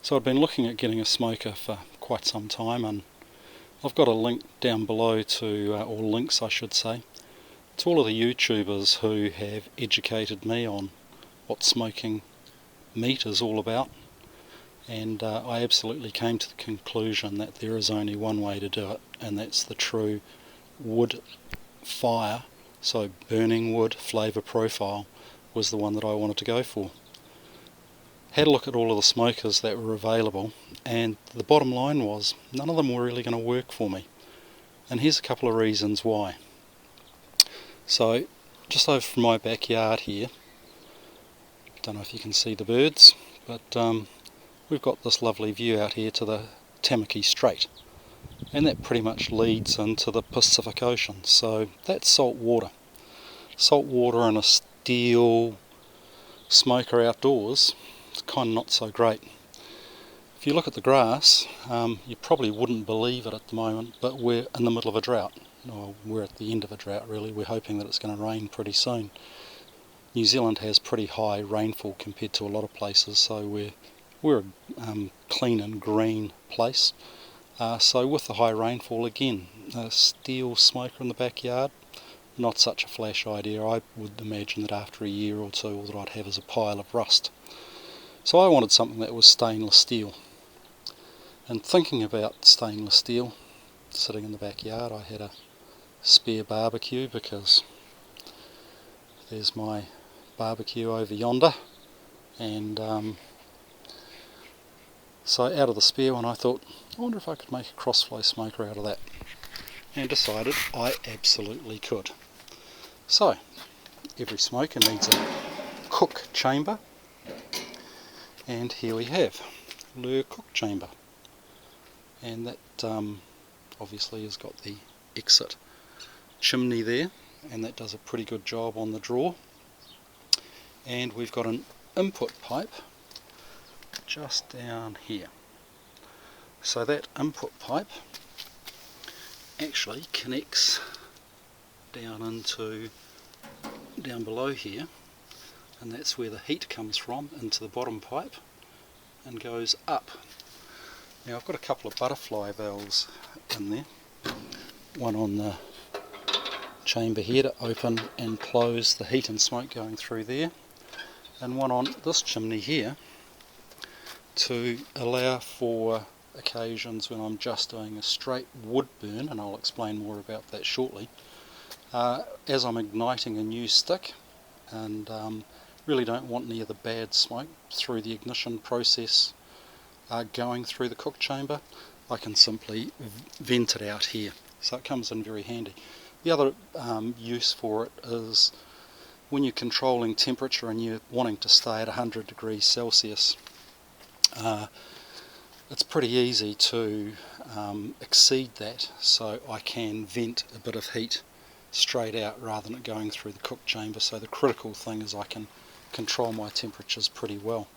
So I've been looking at getting a smoker for quite some time, and I've got a link down below to, or links I should say, to all of the YouTubers who have educated me on what smoking meat is all about, and I absolutely came to the conclusion that there is only one way to do it, and that's the true wood fire, so burning wood flavour profile was the one that I wanted to go for. Had a look at all of the smokers that were available, and the bottom line was none of them were really going to work for me. And here's a couple of reasons why. So just over from my backyard here, don't know if you can see the birds, but we've got this lovely view out here to the Tamaki Strait, and that pretty much leads into the Pacific Ocean. So that's salt water. Salt water in a steel smoker outdoors, it's kind of not so great. If you look at the grass, you probably wouldn't believe it at the moment, but we're in the middle of a drought. Well, we're at the end of a drought really. We're hoping that it's going to rain pretty soon. New Zealand has pretty high rainfall compared to a lot of places, so we're a clean and green place. So with the high rainfall, again, a steel smoker in the backyard, not such a flash idea. I would imagine that after a year or two, all that I'd have is a pile of rust. So I wanted something that was stainless steel. And thinking about stainless steel, sitting in the backyard, I had a spare barbecue, because there's my barbecue over yonder, and so out of the spare one I thought, I wonder if I could make a Crossflow Smoker out of that, and decided I absolutely could. So every smoker needs a cook chamber, and here we have the cook chamber, and that obviously has got the exit chimney there, and that does a pretty good job on the draw. And we've got an input pipe just down here. So that input pipe actually connects down below here, and that's where the heat comes from, into the bottom pipe and goes up. Now I've got a couple of butterfly valves in there, one on the chamber here to open and close the heat and smoke going through there, and one on this chimney here to allow for occasions when I'm just doing a straight wood burn, and I'll explain more about that shortly, as I'm igniting a new stick and really don't want any of the bad smoke through the ignition process going through the cook chamber. I can simply vent it out here, so it comes in very handy. The other use for it is when you're controlling temperature and you're wanting to stay at 100 degrees Celsius, it's pretty easy to exceed that, so I can vent a bit of heat straight out rather than it going through the cook chamber. So the critical thing is I can control my temperatures pretty well.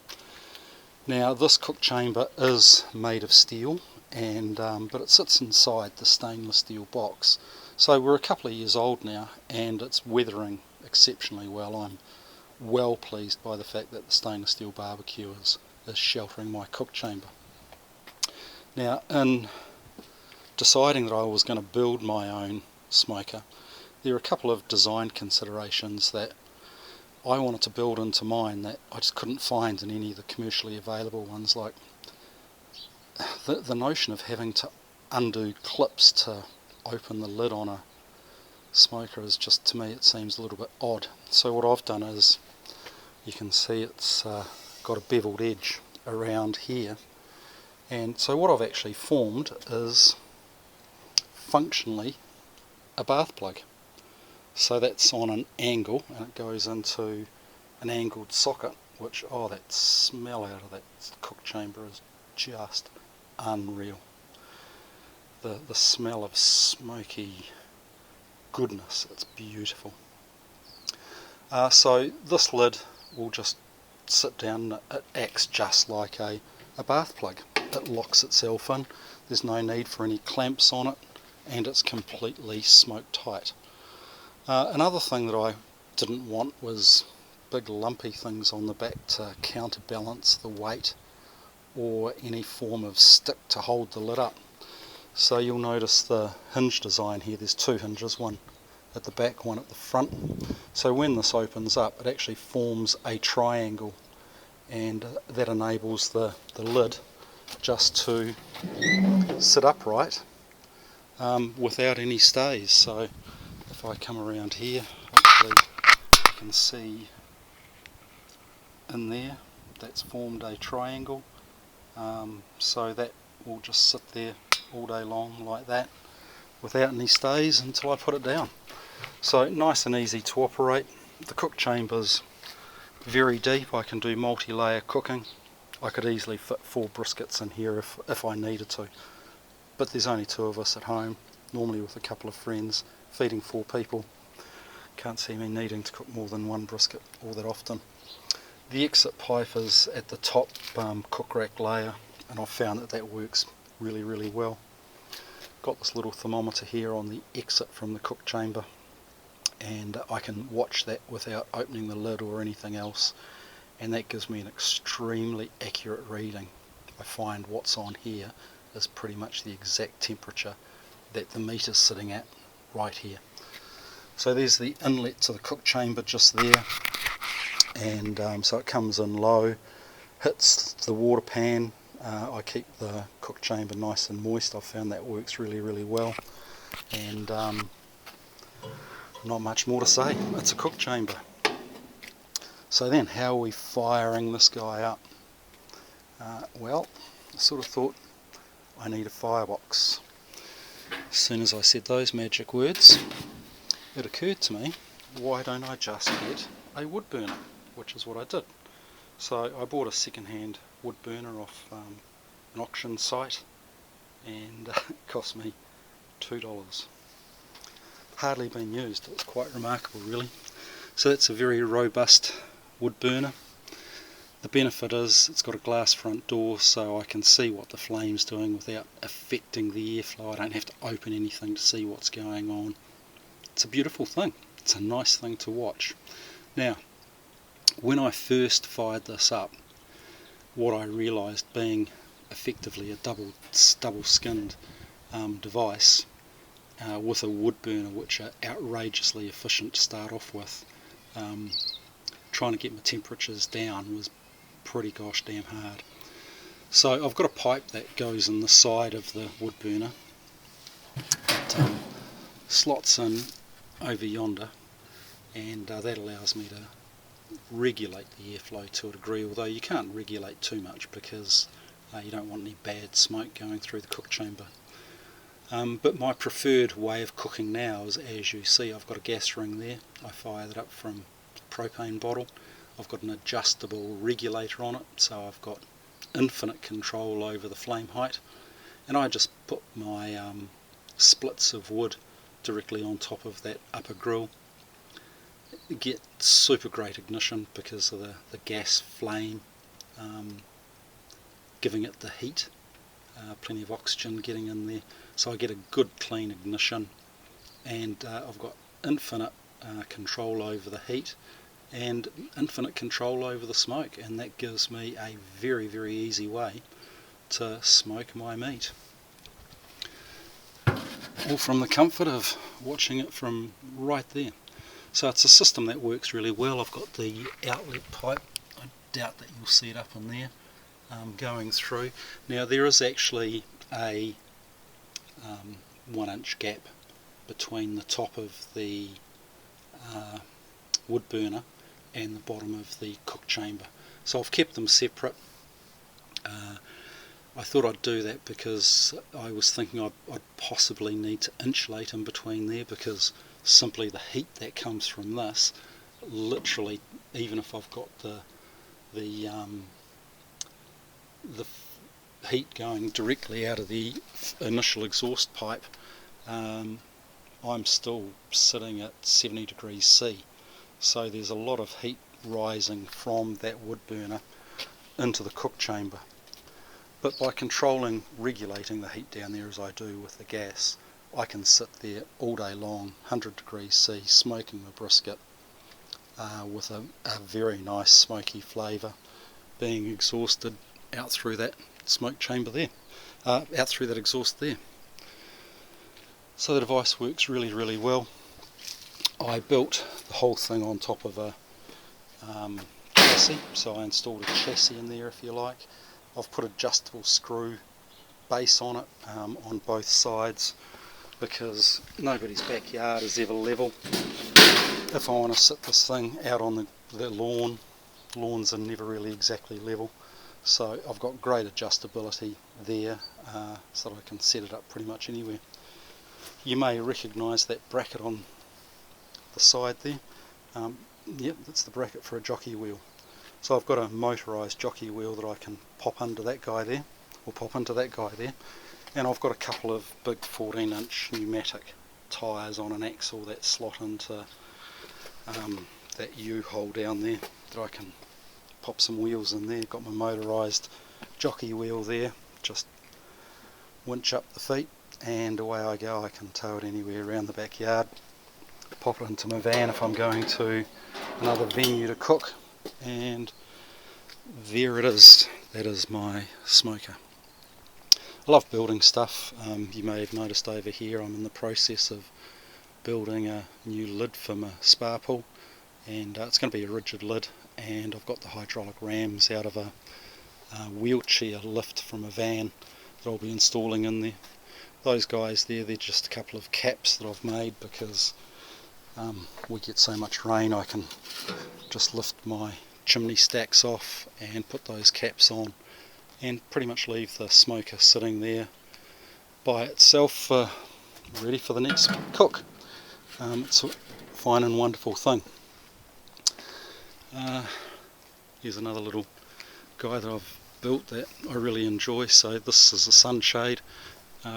Now this cook chamber is made of steel, and but it sits inside the stainless steel box. So we're a couple of years old now, and it's weathering exceptionally well. I'm well pleased by the fact that the stainless steel barbecue is sheltering my cook chamber. Now, in deciding that I was going to build my own smoker, there are a couple of design considerations that I wanted to build into mine that I just couldn't find in any of the commercially available ones. Like the notion of having to undo clips to open the lid on a smoker is just, to me, it seems a little bit odd. So what I've done is, you can see it's got a beveled edge around here, and so what I've actually formed is functionally a bath plug. So that's on an angle, and it goes into an angled socket, which, oh, that smell out of that cook chamber is just unreal. The smell of smoky goodness, it's beautiful. So this lid will just sit down, it acts just like a bath plug. It locks itself in, there's no need for any clamps on it, and it's completely smoke tight. Another thing that I didn't want was big lumpy things on the back to counterbalance the weight or any form of stick to hold the lid up. So you'll notice the hinge design here, there's two hinges, one at the back, one at the front. So when this opens up, it actually forms a triangle, and that enables the lid just to sit upright without any stays. So if I come around here, hopefully you can see in there, that's formed a triangle. So that will just sit there all day long like that without any stays until I put it down. So nice and easy to operate. The cook chamber's very deep, I can do multi-layer cooking. I could easily fit 4 briskets in here if I needed to, but there's only 2 of us at home, normally with a couple of friends, feeding 4 people. Can't see me needing to cook more than 1 brisket all that often. The exit pipe is at the top cook rack layer, and I've found that works really well. Got this little thermometer here on the exit from the cook chamber, and I can watch that without opening the lid or anything else, and that gives me an extremely accurate reading. I find what's on here is pretty much the exact temperature that the meat is sitting at right here. So there's the inlet to the cook chamber just there, and so it comes in low, hits the water pan. I keep the cook chamber nice and moist. I've found that works really well, and not much more to say. It's a cook chamber. So then, how are we firing this guy up? Well, I sort of thought I need a firebox. As soon as I said those magic words, it occurred to me, why don't I just get a wood burner? Which is what I did. So I bought a second-hand wood burner off an auction site, and it cost me $2. Hardly been used. It's quite remarkable, really. So that's a very robust wood burner. The benefit is it's got a glass front door, so I can see what the flame's doing without affecting the airflow. I don't have to open anything to see what's going on. It's a beautiful thing. It's a nice thing to watch. Now, when I first fired this up, what I realised, being effectively a double skinned device with a wood burner, which are outrageously efficient to start off with, trying to get my temperatures down was pretty gosh damn hard. So I've got a pipe that goes in the side of the wood burner. It slots in over yonder, and that allows me to regulate the airflow to a degree, although you can't regulate too much because you don't want any bad smoke going through the cook chamber. But my preferred way of cooking now is, as you see, I've got a gas ring there. I fire that up from a propane bottle. I've got an adjustable regulator on it, so I've got infinite control over the flame height, and I just put my splits of wood directly on top of that upper grill. Get super great ignition because of the gas flame giving it the heat, plenty of oxygen getting in there, so I get a good clean ignition, and I've got infinite control over the heat and infinite control over the smoke, and that gives me a very easy way to smoke my meat, all from the comfort of watching it from right there. So it's a system that works really well. I've got the outlet pipe, I doubt that you'll see it up in there, going through. Now there is actually a 1-inch gap between the top of the wood burner and the bottom of the cook chamber, so I've kept them separate. I thought I'd do that because I was thinking I'd possibly need to insulate in between there, because simply the heat that comes from this, literally, even if I've got the heat going directly out of the initial exhaust pipe, I'm still sitting at 70 degrees C, so there's a lot of heat rising from that wood burner into the cook chamber. But by regulating the heat down there as I do with the gas, I can sit there all day long, 100 degrees C, smoking the brisket with a very nice smoky flavour being exhausted out through that smoke chamber there, out through that exhaust there. So the device works really well. I built the whole thing on top of a chassis, so I installed a chassis in there if you like. I've put adjustable screw base on it on both sides, because nobody's backyard is ever level. If I want to sit this thing out on the lawn, lawns are never really exactly level, so I've got great adjustability there, so that I can set it up pretty much anywhere. You may recognise that bracket on the side there. Yep, that's the bracket for a jockey wheel. So I've got a motorised jockey wheel that I can pop under that guy there, or pop into that guy there, and I've got a couple of big 14-inch pneumatic tyres on an axle that slot into that U-hole down there, that I can pop some wheels in there. Got my motorised jockey wheel there, just winch up the feet and away I go. I can tow it anywhere around the backyard, pop it into my van if I'm going to another venue to cook, and there it is. That is my smoker. I love building stuff. You may have noticed over here I'm in the process of building a new lid for my spa pool, and it's going to be a rigid lid, and I've got the hydraulic rams out of a wheelchair lift from a van that I'll be installing in there. Those guys there, they're just a couple of caps that I've made because we get so much rain. I can just lift my chimney stacks off and put those caps on, and pretty much leave the smoker sitting there by itself, ready for the next cook. It's a fine and wonderful thing. Here's another little guy that I've built that I really enjoy. So this is a sunshade.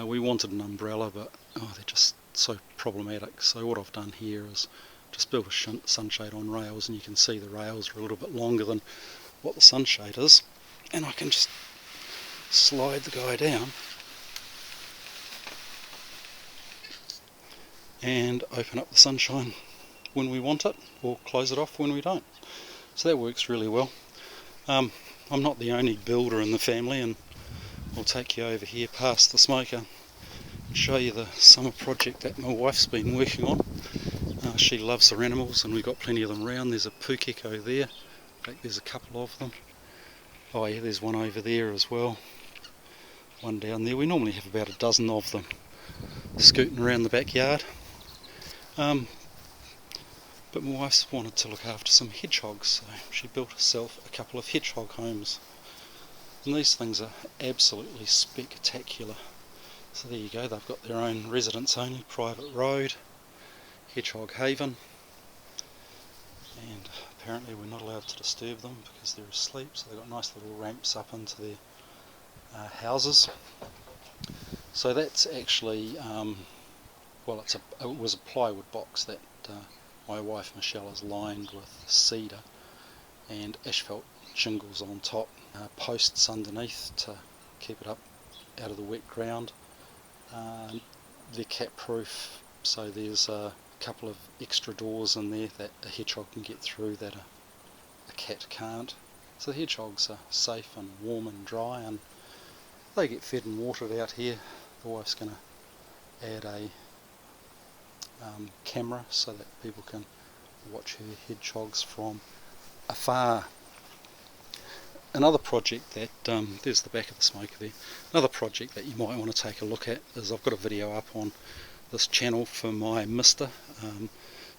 We wanted an umbrella, but they're just so problematic. So what I've done here is just built a sunshade on rails, and you can see the rails are a little bit longer than what the sunshade is, and I can just slide the guy down and open up the sunshine when we want it, or close it off when we don't. So that works really well. I'm not the only builder in the family, and I'll take you over here past the smoker and show you the summer project that my wife's been working on. She loves her animals, and we've got plenty of them around. There's a pukeko there. In fact, there's a couple of them. Oh yeah, there's one over there as well. One down there. We normally have about a dozen of them scooting around the backyard. But my wife's wanted to look after some hedgehogs, so she built herself a couple of hedgehog homes. And these things are absolutely spectacular. So there you go, they've got their own residents only private road, hedgehog haven, and apparently we're not allowed to disturb them because they're asleep, so they've got nice little ramps up into their houses. So that's actually, well, it was a plywood box that my wife Michelle has lined with cedar and asphalt shingles on top, posts underneath to keep it up out of the wet ground. They're cat proof, so there's a couple of extra doors in there that a hedgehog can get through that a cat can't. So the hedgehogs are safe and warm and dry, and they get fed and watered out here. The wife's going to add a camera so that people can watch her hedgehogs from afar. Another project that, there's the back of the smoker there, another project that you might want to take a look at is I've got a video up on this channel for my mister.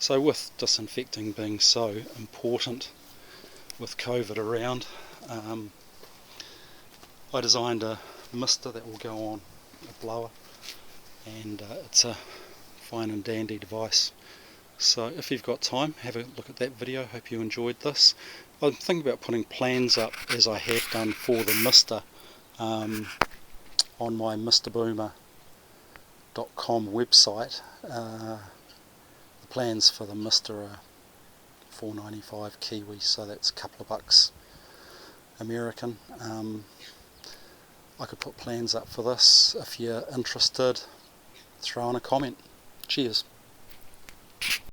So with disinfecting being so important with COVID around, I designed a mister that will go on a blower, and it's a fine and dandy device. So if you've got time, have a look at that video. Hope you enjoyed this. I'm thinking about putting plans up, as I have done for the mister, on my mrboomer.com website. The plans for the mister are $4.95 Kiwi, so that's a couple of bucks American. I could put plans up for this. If you're interested, throw in a comment. Cheers.